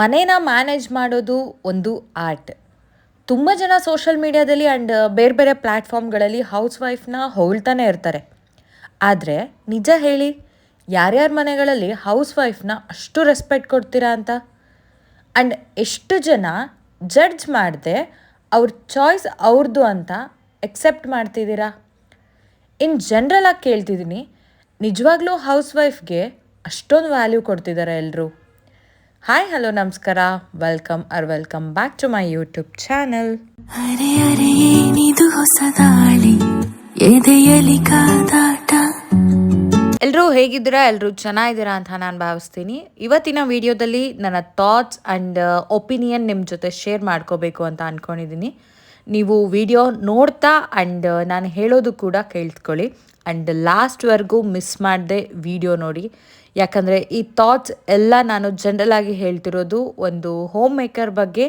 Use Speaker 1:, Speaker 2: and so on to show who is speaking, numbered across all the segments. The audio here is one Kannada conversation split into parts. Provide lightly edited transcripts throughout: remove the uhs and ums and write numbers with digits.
Speaker 1: ಮನೇನ ಮ್ಯಾನೇಜ್ ಮಾಡೋದು ಒಂದು ಆರ್ಟ್. ತುಂಬ ಜನ ಸೋಷಿಯಲ್ ಮೀಡಿಯಾದಲ್ಲಿ ಆ್ಯಂಡ್ ಬೇರೆ ಬೇರೆ ಪ್ಲ್ಯಾಟ್ಫಾರ್ಮ್ಗಳಲ್ಲಿ ಹೌಸ್ ವೈಫ್ನ ಹೊಗಳ್ತಾನೆ ಇರ್ತಾರೆ. ಆದರೆ ನಿಜ ಹೇಳಿ, ಯಾರ್ಯಾರ ಮನೆಗಳಲ್ಲಿ ಹೌಸ್ ವೈಫ್ನ ಅಷ್ಟು ರೆಸ್ಪೆಕ್ಟ್ ಕೊಡ್ತೀರಾ ಅಂತ? ಆ್ಯಂಡ್ ಎಷ್ಟು ಜನ ಜಡ್ಜ್ ಮಾಡದೆ ಅವ್ರ ಚಾಯ್ಸ್ ಅವ್ರದ್ದು ಅಂತ ಎಕ್ಸೆಪ್ಟ್ ಮಾಡ್ತಿದ್ದೀರಾ? ಇನ್ ಜನರಲ್ ಆಗಿ ಕೇಳ್ತಿದ್ದೀನಿ, ನಿಜವಾಗ್ಲೂ ಹೌಸ್ ವೈಫ್ಗೆ ಅಷ್ಟೊಂದು ವ್ಯಾಲ್ಯೂ ಕೊಡ್ತಿದ್ದಾರೆ ಎಲ್ಲರೂ? ಹಾಯ್, ಹಲೋ, ನಮಸ್ಕಾರ, welcome back to my YouTube channel.
Speaker 2: ಅರೆ ಅರೆ ಏನಿದು ಹೊಸ ದಾಳಿ, ಎದೆಯಲಿ ಕಾದಾಟ.
Speaker 1: ಎಲ್ಲರೂ ಹೇಗಿದ್ದೀರಾ? ಎಲ್ಲರೂ ಚೆನ್ನಾಗಿದ್ದೀರಾ ಅಂತ ನಾನು ಭಾವಿಸ್ತೀನಿ. ಇವತ್ತಿನ ವಿಡಿಯೋದಲ್ಲಿ ನನ್ನ ಥಾಟ್ಸ್ ಆ್ಯಂಡ್ ಒಪಿನಿಯನ್ ನಿಮ್ಮ ಜೊತೆ ಶೇರ್ ಮಾಡ್ಕೋಬೇಕು ಅಂತ ಅಂದ್ಕೊಂಡಿದ್ದೀನಿ. ನೀವು ವಿಡಿಯೋ ನೋಡ್ತಾ ಆ್ಯಂಡ್ ನಾನು ಹೇಳೋದು ಕೂಡ ಕೇಳ್ತ್ಕೊಳ್ಳಿ ಆ್ಯಂಡ್ ಲಾಸ್ಟ್ವರೆಗೂ ಮಿಸ್ ಮಾಡದೆ ವಿಡಿಯೋ ನೋಡಿ. ಯಾಕಂದರೆ ಈ ಥಾಟ್ಸ್ ಎಲ್ಲ ನಾನು ಜನರಲ್ ಆಗಿ ಹೇಳ್ತಿರೋದು ಒಂದು ಹೋಮ್ ಮೇಕರ್ ಬಗ್ಗೆ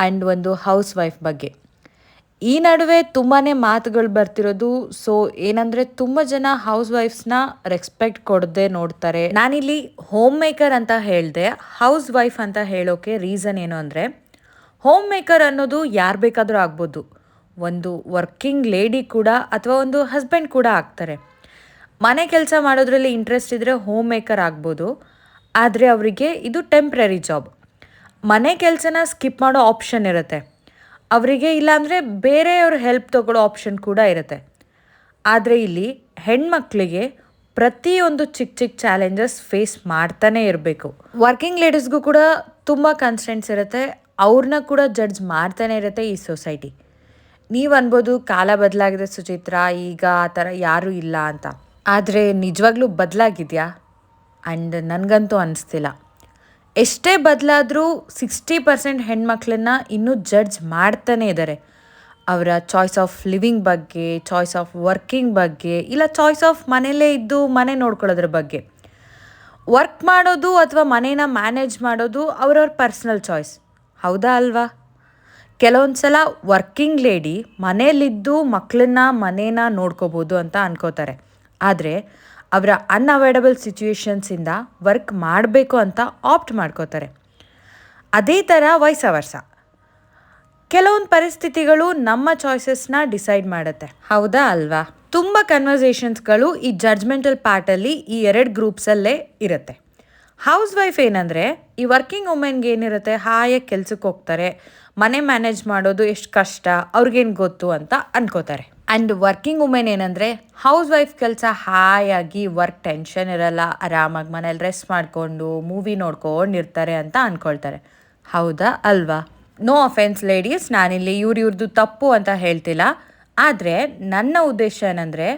Speaker 1: ಆ್ಯಂಡ್ ಒಂದು ಹೌಸ್ ವೈಫ್ ಬಗ್ಗೆ. ಈ ನಡುವೆ ತುಂಬಾ ಮಾತುಗಳು ಬರ್ತಿರೋದು. ಸೊ ಏನಂದರೆ, ತುಂಬ ಜನ ಹೌಸ್ ವೈಫ್ಸ್ನ ರೆಸ್ಪೆಕ್ಟ್ ಕೊಡದೆ ನೋಡ್ತಾರೆ. ನಾನಿಲ್ಲಿ ಹೋಮ್ ಮೇಕರ್ ಅಂತ ಹೇಳಿದೆ, ಹೌಸ್ ವೈಫ್ ಅಂತ ಹೇಳೋಕೆ ರೀಸನ್ ಏನು ಅಂದರೆ, ಹೋಮ್ ಮೇಕರ್ ಅನ್ನೋದು ಯಾರು ಬೇಕಾದರೂ ಆಗ್ಬೋದು. ಒಂದು ವರ್ಕಿಂಗ್ ಲೇಡಿ ಕೂಡ ಅಥವಾ ಒಂದು ಹಸ್ಬೆಂಡ್ ಕೂಡ ಆಗ್ತಾರೆ. ಮನೆ ಕೆಲಸ ಮಾಡೋದ್ರಲ್ಲಿ ಇಂಟ್ರೆಸ್ಟ್ ಇದ್ದರೆ ಹೋಮ್ ಮೇಕರ್ ಆಗ್ಬೋದು. ಆದರೆ ಅವರಿಗೆ ಇದು ಟೆಂಪ್ರರಿ ಜಾಬ್. ಮನೆ ಕೆಲಸನ ಸ್ಕಿಪ್ ಮಾಡೋ ಆಪ್ಷನ್ ಇರುತ್ತೆ ಅವರಿಗೆ, ಇಲ್ಲಾಂದರೆ ಬೇರೆಯವ್ರ ಹೆಲ್ಪ್ ತೊಗೊಳ್ಳೋ ಆಪ್ಷನ್ ಕೂಡ ಇರುತ್ತೆ. ಆದರೆ ಇಲ್ಲಿ ಹೆಣ್ಮಕ್ಳಿಗೆ ಪ್ರತಿಯೊಂದು ಚಿಕ್ಕ ಚಿಕ್ಕ ಚಾಲೆಂಜಸ್ ಫೇಸ್ ಮಾಡ್ತಾನೆ ಇರಬೇಕು. ವರ್ಕಿಂಗ್ ಲೇಡೀಸ್ಗೂ ಕೂಡ ತುಂಬ ಕನ್ಸ್ಟೆಂಟ್ಸ್ ಇರುತ್ತೆ, ಅವ್ರನ್ನ ಕೂಡ ಜಡ್ಜ್ ಮಾಡ್ತಾನೆ ಇರುತ್ತೆ ಈ ಸೊಸೈಟಿ. ನೀವು ಅನ್ಬೋದು, ಕಾಲ ಬದಲಾಗಿದೆ ಸುಚಿತ್ರಾ, ಈಗ ಆ ಥರ ಯಾರೂ ಇಲ್ಲ ಅಂತ. ಆದರೆ ನಿಜವಾಗ್ಲೂ ಬದಲಾಗಿದೆಯಾ? ಆ್ಯಂಡ್ ನನಗಂತೂ ಅನ್ನಿಸ್ತಿಲ್ಲ. ಎಷ್ಟೇ ಬದಲಾದರೂ 60% ಹೆಣ್ಮಕ್ಳನ್ನ ಇನ್ನೂ ಜಡ್ಜ್ ಮಾಡ್ತಾನೆ ಇದ್ದಾರೆ. ಅವರ ಚಾಯ್ಸ್ ಆಫ್ ಲಿವಿಂಗ್ ಬಗ್ಗೆ, ಚಾಯ್ಸ್ ಆಫ್ ವರ್ಕಿಂಗ್ ಬಗ್ಗೆ, ಇಲ್ಲ ಚಾಯ್ಸ್ ಆಫ್ ಮನೆಯಲ್ಲೇ ಇದ್ದು ಮನೆ ನೋಡ್ಕೊಳ್ಳೋದ್ರ ಬಗ್ಗೆ. ವರ್ಕ್ ಮಾಡೋದು ಅಥವಾ ಮನೇನ ಮ್ಯಾನೇಜ್ ಮಾಡೋದು ಅವ್ರವ್ರ ಪರ್ಸ್ನಲ್ ಚಾಯ್ಸ್, ಹೌದಾ ಅಲ್ವಾ? ಕೆಲವೊಂದು ಸಲ ವರ್ಕಿಂಗ್ ಲೇಡಿ ಮನೇಲಿದ್ದು ಮಕ್ಕಳನ್ನ ಮನೇನ ನೋಡ್ಕೋಬೋದು ಅಂತ ಅನ್ಕೋತಾರೆ. ಆದರೆ ಅವರ ಅನ್ಅವಾಯ್ಡಬಲ್ ಸಿಚುವೇಶನ್ಸಿಂದ ವರ್ಕ್ ಮಾಡಬೇಕು ಅಂತ ಆಪ್ಟ್ ಮಾಡ್ಕೋತಾರೆ. ಅದೇ ಥರ ವರ್ಸ. ಕೆಲವೊಂದು ಪರಿಸ್ಥಿತಿಗಳು ನಮ್ಮ ಚಾಯ್ಸಸ್ನ ಡಿಸೈಡ್ ಮಾಡುತ್ತೆ, ಹೌದಾ ಅಲ್ವಾ? ತುಂಬ ಕನ್ವರ್ಸೇಷನ್ಸ್ಗಳು ಈ ಜಡ್ಜ್ಮೆಂಟಲ್ ಪಾರ್ಟಲ್ಲಿ ಈ 2 ಗ್ರೂಪ್ಸಲ್ಲೇ ಇರುತ್ತೆ. ಹೌಸ್ ವೈಫ್ ಏನಂದರೆ, ಈ ವರ್ಕಿಂಗ್ ವುಮೆನ್ಗೆ ಏನಿರುತ್ತೆ, ಹಾಯಾಗಿ ಕೆಲ್ಸಕ್ಕೆ ಹೋಗ್ತಾರೆ, ಮನೆ ಮ್ಯಾನೇಜ್ ಮಾಡೋದು ಎಷ್ಟು ಕಷ್ಟ ಅವ್ರಿಗೇನು ಗೊತ್ತು ಅಂತ ಅನ್ಕೋತಾರೆ. ಆ್ಯಂಡ್ ವರ್ಕಿಂಗ್ ವುಮೆನ್ ಏನಂದರೆ, ಹೌಸ್ ವೈಫ್ ಕೆಲಸ ಹಾಯಾಗಿ, ವರ್ಕ್ ಟೆನ್ಷನ್ ಇರಲ್ಲ, ಆರಾಮಾಗಿ ಮನೇಲಿ ರೆಸ್ಟ್ ಮಾಡಿಕೊಂಡು ಮೂವಿ ನೋಡ್ಕೊಂಡಿರ್ತಾರೆ ಅಂತ ಅಂದ್ಕೊಳ್ತಾರೆ, ಹೌದಾ ಅಲ್ವಾ? ನೋ ಅಫೆನ್ಸ್ ಲೇಡೀಸ್, ನಾನಿಲ್ಲಿ ಇವ್ರದ್ದು ತಪ್ಪು ಅಂತ ಹೇಳ್ತಿಲ್ಲ. ಆದರೆ ನನ್ನ ಉದ್ದೇಶ ಏನಂದರೆ,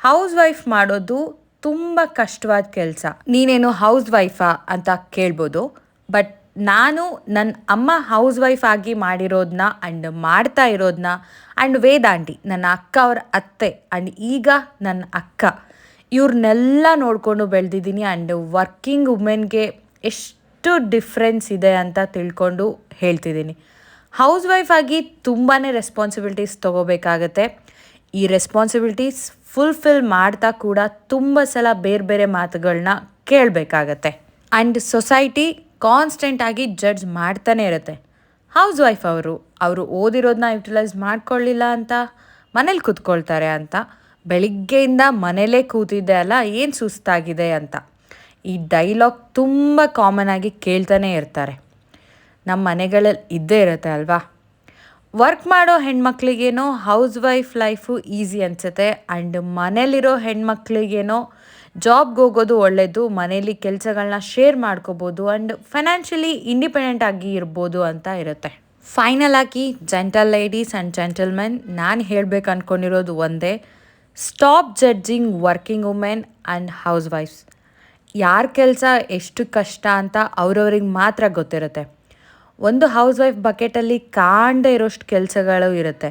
Speaker 1: ಹೌಸ್ ವೈಫ್ ಮಾಡೋದು ತುಂಬ ಕಷ್ಟವಾದ ಕೆಲಸ. ನೀನೇನು ಹೌಸ್ ವೈಫಾ ಅಂತ ಕೇಳ್ಬೋದು. ಬಟ್ ನಾನು ನನ್ನ ಅಮ್ಮ ಹೌಸ್ ವೈಫ್ ಆಗಿ ಮಾಡಿರೋದನ್ನ ಆ್ಯಂಡ್ ಮಾಡ್ತಾ ಇರೋದನ್ನ ಆ್ಯಂಡ್ ವೇದಾಂಟಿ ನನ್ನ ಅಕ್ಕ ಅವ್ರ ಅತ್ತೆ ಆ್ಯಂಡ್ ಈಗ ನನ್ನ ಅಕ್ಕ, ಇವ್ರನ್ನೆಲ್ಲ ನೋಡಿಕೊಂಡು ಬೆಳೆದಿದ್ದೀನಿ. ಆ್ಯಂಡ್ ವರ್ಕಿಂಗ್ ವುಮೆನ್ಗೆ ಎಷ್ಟು ಡಿಫ್ರೆನ್ಸ್ ಇದೆ ಅಂತ ತಿಳ್ಕೊಂಡು ಹೇಳ್ತಿದ್ದೀನಿ. ಹೌಸ್ ವೈಫ್ ಆಗಿ ತುಂಬಾ ರೆಸ್ಪಾನ್ಸಿಬಿಲಿಟೀಸ್ ತೊಗೋಬೇಕಾಗತ್ತೆ. ಈ ರೆಸ್ಪಾನ್ಸಿಬಿಲಿಟೀಸ್ ಫುಲ್ಫಿಲ್ ಮಾಡ್ತಾ ಕೂಡ ತುಂಬ ಸಲ ಬೇರೆ ಬೇರೆ ಮಾತುಗಳನ್ನ ಕೇಳಬೇಕಾಗತ್ತೆ. ಆ್ಯಂಡ್ ಸೊಸೈಟಿ ಕಾನ್ಸ್ಟೆಂಟಾಗಿ ಜಡ್ಜ್ ಮಾಡ್ತಾನೆ ಇರುತ್ತೆ. ಹೌಸ್ ವೈಫ್ ಅವರು ಓದಿರೋದನ್ನ ಯುಟಿಲೈಸ್ ಮಾಡ್ಕೊಳ್ಳಿಲ್ಲ ಅಂತ, ಮನೇಲಿ ಕೂತ್ಕೊಳ್ತಾರೆ ಅಂತ, ಬೆಳಿಗ್ಗೆಯಿಂದ ಮನೇಲೇ ಕೂತಿದ್ದೆ ಅಲ್ಲ, ಏನು ಸುಸ್ತಾಗಿದೆ ಅಂತ. ಈ ಡೈಲಾಗ್ ತುಂಬ ಕಾಮನ್ ಆಗಿ ಕೇಳ್ತಾನೆ ಇರ್ತಾರೆ. ನಮ್ಮ ಮನೆಗಳಲ್ಲಿ ಇದ್ದೇ ಇರುತ್ತೆ ಅಲ್ವಾ? ವರ್ಕ್ ಮಾಡೋ ಹೆಣ್ಮಕ್ಳಿಗೇನೋ ಹೌಸ್ ವೈಫ್ ಲೈಫು ಈಸಿ ಅನಿಸುತ್ತೆ, ಆ್ಯಂಡ್ ಮನೇಲಿರೋ ಹೆಣ್ಮಕ್ಳಿಗೇನೋ ಜಾಬ್ಗೆ ಹೋಗೋದು ಒಳ್ಳೆಯದು, ಮನೇಲಿ ಕೆಲಸಗಳನ್ನ ಶೇರ್ ಮಾಡ್ಕೋಬೋದು ಆ್ಯಂಡ್ ಫೈನಾನ್ಷಿಯಲಿ ಇಂಡಿಪೆಂಡೆಂಟ್ ಆಗಿ ಇರ್ಬೋದು ಅಂತ ಇರುತ್ತೆ. ಫೈನಲ್ ಆಗಿ ಜೆಂಟಲ್ ಲೇಡೀಸ್ ಆ್ಯಂಡ್ ಜೆಂಟಲ್ಮೆನ್, ನಾನು ಹೇಳಬೇಕು ಅಂದ್ಕೊಂಡಿರೋದು ಒಂದೇ: stop judging working women and house wives. ಯಾರ ಕೆಲಸ ಎಷ್ಟು ಕಷ್ಟ ಅಂತ ಅವ್ರವ್ರಿಗೆ ಮಾತ್ರ ಗೊತ್ತಿರುತ್ತೆ. ಒಂದು ಹೌಸ್ ವೈಫ್ ಬಕೆಟಲ್ಲಿ ಕಾಣದೇ ಇರೋಷ್ಟು ಕೆಲಸಗಳು ಇರುತ್ತೆ.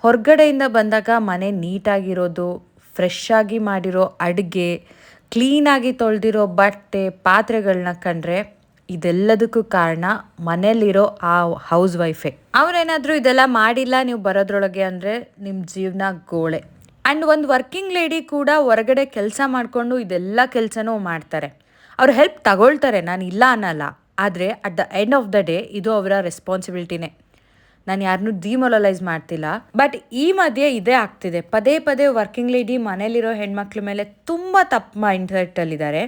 Speaker 1: ಹೊರಗಡೆಯಿಂದ ಬಂದಾಗ ಮನೆ ನೀಟಾಗಿರೋದು, ಫ್ರೆಶ್ ಆಗಿ ಮಾಡಿರೋ ಅಡುಗೆ, ಕ್ಲೀನಾಗಿ ತೊಳೆದಿರೋ ಬಟ್ಟೆ, ಪಾತ್ರೆಗಳನ್ನ ಕಂಡ್ರೆ ಇದೆಲ್ಲದಕ್ಕೂ ಕಾರಣ ಮನೇಲಿರೋ ಆ ಹೌಸ್ ವೈಫೇ. ಅವರೇನಾದರೂ ಇದೆಲ್ಲ ಮಾಡಿಲ್ಲ ನೀವು ಬರೋದ್ರೊಳಗೆ ಅಂದರೆ ನಿಮ್ಮ ಜೀವನ ಗೋಳೆ. ಆ್ಯಂಡ್ ಒಂದು ವರ್ಕಿಂಗ್ ಲೇಡಿ ಕೂಡ ಹೊರಗಡೆ ಕೆಲಸ ಮಾಡಿಕೊಂಡು ಇದೆಲ್ಲ ಕೆಲಸನೂ ಮಾಡ್ತಾರೆ. ಅವ್ರು ಹೆಲ್ಪ್ ತಗೊಳ್ತಾರೆ, ನಾನು ಇಲ್ಲ ಅನ್ನಲ್ಲ. ಆದರೆ at the end of the day ಇದು ಅವರ ರೆಸ್ಪಾನ್ಸಿಬಿಲಿಟಿನೇ. ನಾನು ಯಾರನ್ನೂ ಡಿಮೊರಲೈಸ್ ಮಾಡ್ತಿಲ್ಲ. ಬಟ್ ಈ ಮಧ್ಯೆ ಇದೇ ಆಗ್ತಿದೆ, ಪದೇ ಪದೇ ವರ್ಕಿಂಗ್ ಲೇಡಿ ಮನೇಲಿರೋ ಹೆಣ್ಮಕ್ಳ ಮೇಲೆ ತುಂಬ ತಪ್ಪು ಮೈಂಡ್ಸೆಟ್ಟಲ್ಲಿದ್ದಾರೆ.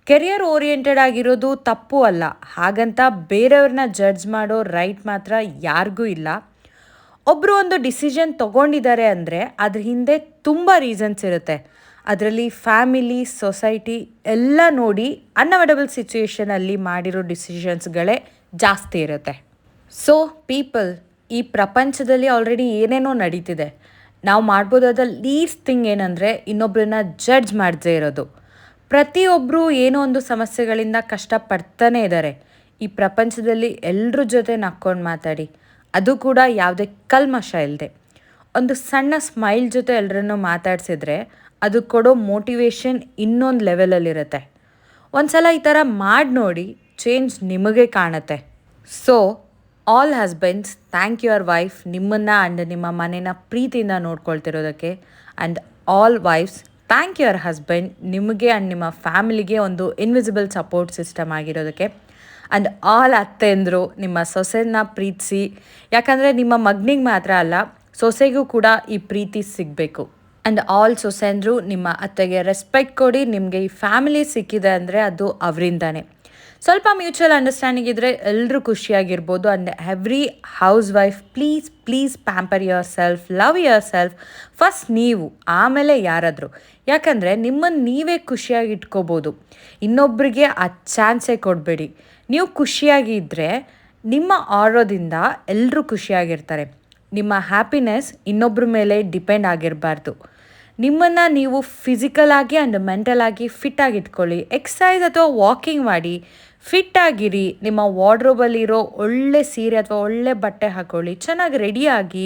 Speaker 1: ಕೆರಿಯರ್ ಓರಿಯೆಂಟೆಡ್ ಆಗಿರೋದು ತಪ್ಪು ಅಲ್ಲ, ಹಾಗಂತ ಬೇರೆಯವ್ರನ್ನ ಜಡ್ಜ್ ಮಾಡೋ ರೈಟ್ ಮಾತ್ರ ಯಾರಿಗೂ ಇಲ್ಲ. ಒಬ್ಬರು ಒಂದು ಡಿಸಿಷನ್ ತೊಗೊಂಡಿದ್ದಾರೆ ಅಂದರೆ ಅದ್ರ ಹಿಂದೆ ತುಂಬ ರೀಸನ್ಸ್ ಇರುತ್ತೆ. ಅದರಲ್ಲಿ ಫ್ಯಾಮಿಲಿ, ಸೊಸೈಟಿ ಎಲ್ಲ ನೋಡಿ ಅನ್ಅವಾಯ್ಡಬಲ್ ಸಿಚುಯೇಷನಲ್ಲಿ ಮಾಡಿರೋ ಡಿಸಿಷನ್ಸ್ಗಳೇ ಜಾಸ್ತಿ ಇರುತ್ತೆ. ಸೊ ಪೀಪಲ್, ಈ ಪ್ರಪಂಚದಲ್ಲಿ ಆಲ್ರೆಡಿ ಏನೇನೋ ನಡೀತಿದೆ. ನಾವು ಮಾಡ್ಬೋದಾದ ಲೀಸ್ಟ್ ಥಿಂಗ್ ಏನಂದರೆ ಇನ್ನೊಬ್ಬರನ್ನ ಜಡ್ಜ್ ಮಾಡದೇ ಇರೋದು. ಪ್ರತಿಯೊಬ್ಬರು ಏನೋ ಒಂದು ಸಮಸ್ಯೆಗಳಿಂದ ಕಷ್ಟಪಡ್ತಾನೇ ಇದ್ದಾರೆ. ಈ ಪ್ರಪಂಚದಲ್ಲಿ ಎಲ್ಲರ ಜೊತೆ ನಕ್ಕೊಂಡು ಮಾತಾಡಿ, ಅದು ಕೂಡ ಯಾವುದೇ ಕಲ್ಮಶ ಇಲ್ಲದೆ. ಒಂದು ಸಣ್ಣ ಸ್ಮೈಲ್ ಜೊತೆ ಎಲ್ಲರನ್ನೂ ಮಾತಾಡಿಸಿದ್ರೆ ಅದು ಕೊಡೋ ಮೋಟಿವೇಶನ್ ಇನ್ನೊಂದು ಲೆವೆಲಲ್ಲಿರುತ್ತೆ. ಒಂದು ಸಲ ಈ ಥರ ಮಾಡಿ ನೋಡಿ, ಚೇಂಜ್ ನಿಮಗೆ ಕಾಣುತ್ತೆ. So all husbands, thank your wife ನಿಮ್ಮನ್ನು ಆ್ಯಂಡ್ ನಿಮ್ಮ ಮನೇನ ಪ್ರೀತಿಯಿಂದ ನೋಡ್ಕೊಳ್ತಿರೋದಕ್ಕೆ. And all wives, thank your husband ನಿಮಗೆ ಆ್ಯಂಡ್ ನಿಮ್ಮ ಫ್ಯಾಮಿಲಿಗೆ ಒಂದು ಇನ್ವಿಸಿಬಲ್ ಸಪೋರ್ಟ್ ಸಿಸ್ಟಮ್ ಆಗಿರೋದಕ್ಕೆ. ಆ್ಯಂಡ್ ಆಲ್ ಅತ್ತೆಂದರು, ನಿಮ್ಮ ಸೊಸೆನ ಪ್ರೀತಿಸಿ, ಯಾಕಂದರೆ ನಿಮ್ಮ ಮಗನಿಗೆ ಮಾತ್ರ ಅಲ್ಲ, ಸೊಸೆಗೂ ಕೂಡ ಈ ಪ್ರೀತಿ ಸಿಗಬೇಕು. ಆ್ಯಂಡ್ ಆಲ್ ಸೊಸೆಂದರು, ನಿಮ್ಮ ಅತ್ತೆಗೆ ರೆಸ್ಪೆಕ್ಟ್ ಕೊಡಿ. ನಿಮಗೆ ಈ ಫ್ಯಾಮಿಲಿ ಸಿಕ್ಕಿದೆ ಅಂದರೆ ಅದು ಅವರಿಂದಾನೆ. ಸ್ವಲ್ಪ ಮ್ಯೂಚುವಲ್ ಅಂಡರ್ಸ್ಟ್ಯಾಂಡಿಂಗ್ ಇದ್ದರೆ ಎಲ್ಲರೂ ಖುಷಿಯಾಗಿರ್ಬೋದು. And every housewife, please please pamper yourself, love yourself. First ನೀವು, ಆಮೇಲೆ ಯಾರಾದರೂ. ಯಾಕಂದರೆ ನಿಮ್ಮನ್ನು ನೀವೇ ಖುಷಿಯಾಗಿ ಇಟ್ಕೋಬೋದು, ಇನ್ನೊಬ್ಬರಿಗೆ ಆ ಚಾನ್ಸೇ ಕೊಡಬೇಡಿ. ನೀವು ಖುಷಿಯಾಗಿ ಇದ್ದರೆ ನಿಮ್ಮ ಆರೋದಿಂದ ಎಲ್ಲರೂ ಖುಷಿಯಾಗಿರ್ತಾರೆ. ನಿಮ್ಮ ಹ್ಯಾಪಿನೆಸ್ ಇನ್ನೊಬ್ಬರ ಮೇಲೆ ಡಿಪೆಂಡ್ ಆಗಿರಬಾರ್ದು. ನಿಮ್ಮನ್ನು ನೀವು ಫಿಸಿಕಲ್ ಆಗಿ ಆ್ಯಂಡ್ ಮೆಂಟಲ್ ಆಗಿ ಫಿಟ್ಟಾಗಿ ಇಟ್ಕೊಳ್ಳಿ. ಎಕ್ಸಸೈಸ್ ಅಥವಾ ವಾಕಿಂಗ್ ಮಾಡಿ, ಫಿಟ್ಟಾಗಿರಿ. ನಿಮ್ಮ ವಾರ್ಡ್ರೋಬಲ್ಲಿರೋ ಒಳ್ಳೆ ಸೀರೆ ಅಥವಾ ಒಳ್ಳೆ ಬಟ್ಟೆ ಹಾಕ್ಕೊಳ್ಳಿ, ಚೆನ್ನಾಗಿ ರೆಡಿಯಾಗಿ.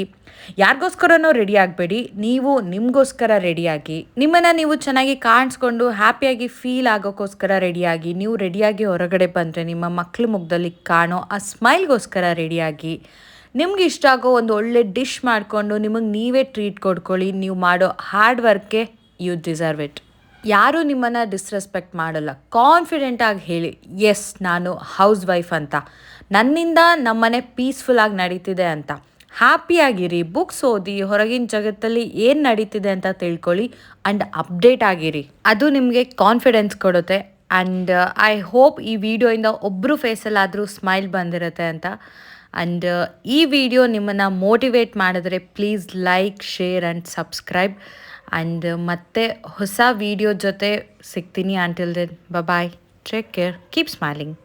Speaker 1: ಯಾರಿಗೋಸ್ಕರನೋ ರೆಡಿ ಆಗಬೇಡಿ, ನೀವು ನಿಮಗೋಸ್ಕರ ರೆಡಿಯಾಗಿ. ನಿಮ್ಮನ್ನು ನೀವು ಚೆನ್ನಾಗಿ ಕಾಣಿಸ್ಕೊಂಡು ಹ್ಯಾಪಿಯಾಗಿ ಫೀಲ್ ಆಗೋಕ್ಕೋಸ್ಕರ ರೆಡಿಯಾಗಿ. ನೀವು ರೆಡಿಯಾಗಿ ಹೊರಗಡೆ ಬಂದರೆ ನಿಮ್ಮ ಮಕ್ಕಳ ಮುಖದಲ್ಲಿ ಕಾಣೋ ಆ ಸ್ಮೈಲ್ಗೋಸ್ಕರ ರೆಡಿಯಾಗಿ. ನಿಮ್ಗೆ ಇಷ್ಟ ಆಗೋ ಒಂದು ಒಳ್ಳೆ ಡಿಶ್ ಮಾಡಿಕೊಂಡು ನಿಮಗೆ ನೀವೇ ಟ್ರೀಟ್ ಕೊಡ್ಕೊಳ್ಳಿ. ನೀವು ಮಾಡೋ ಹಾರ್ಡ್ ವರ್ಕ್ಗೆ ಯು ಡಿಸರ್ವ್ ಇಟ್. ಯಾರೂ ನಿಮ್ಮನ್ನು ಡಿಸ್ರೆಸ್ಪೆಕ್ಟ್ ಮಾಡಲ್ಲ. ಕಾನ್ಫಿಡೆಂಟಾಗಿ ಹೇಳಿ, ಎಸ್ ನಾನು ಹೌಸ್ ವೈಫ್ ಅಂತ, ನನ್ನಿಂದ ನಮ್ಮನೆ ಪೀಸ್ಫುಲ್ಲಾಗಿ ನಡೀತಿದೆ ಅಂತ. ಹ್ಯಾಪಿಯಾಗಿರಿ, ಬುಕ್ಸ್ ಓದಿ, ಹೊರಗಿನ ಜಗತ್ತಲ್ಲಿ ಏನು ನಡೀತಿದೆ ಅಂತ ತಿಳ್ಕೊಳ್ಳಿ ಆ್ಯಂಡ್ ಅಪ್ಡೇಟ್ ಆಗಿರಿ. ಅದು ನಿಮಗೆ ಕಾನ್ಫಿಡೆನ್ಸ್ ಕೊಡುತ್ತೆ. ಆ್ಯಂಡ್ ಐ ಹೋಪ್ ಈ ವಿಡಿಯೋಯಿಂದ ಒಬ್ಬರು ಫೇಸಲ್ಲಾದರೂ ಸ್ಮೈಲ್ ಬಂದಿರುತ್ತೆ ಅಂತ. ಆ್ಯಂಡ್ ಈ ವಿಡಿಯೋ ನಿಮ್ಮನ್ನು ಮೋಟಿವೇಟ್ ಮಾಡಿದ್ರೆ please like, share and subscribe. And ಮತ್ತೆ ಹೊಸ ವಿಡಿಯೋ ಜೊತೆ ಸಿಗ್ತೀನಿ. Until then bye, take care, keep smiling.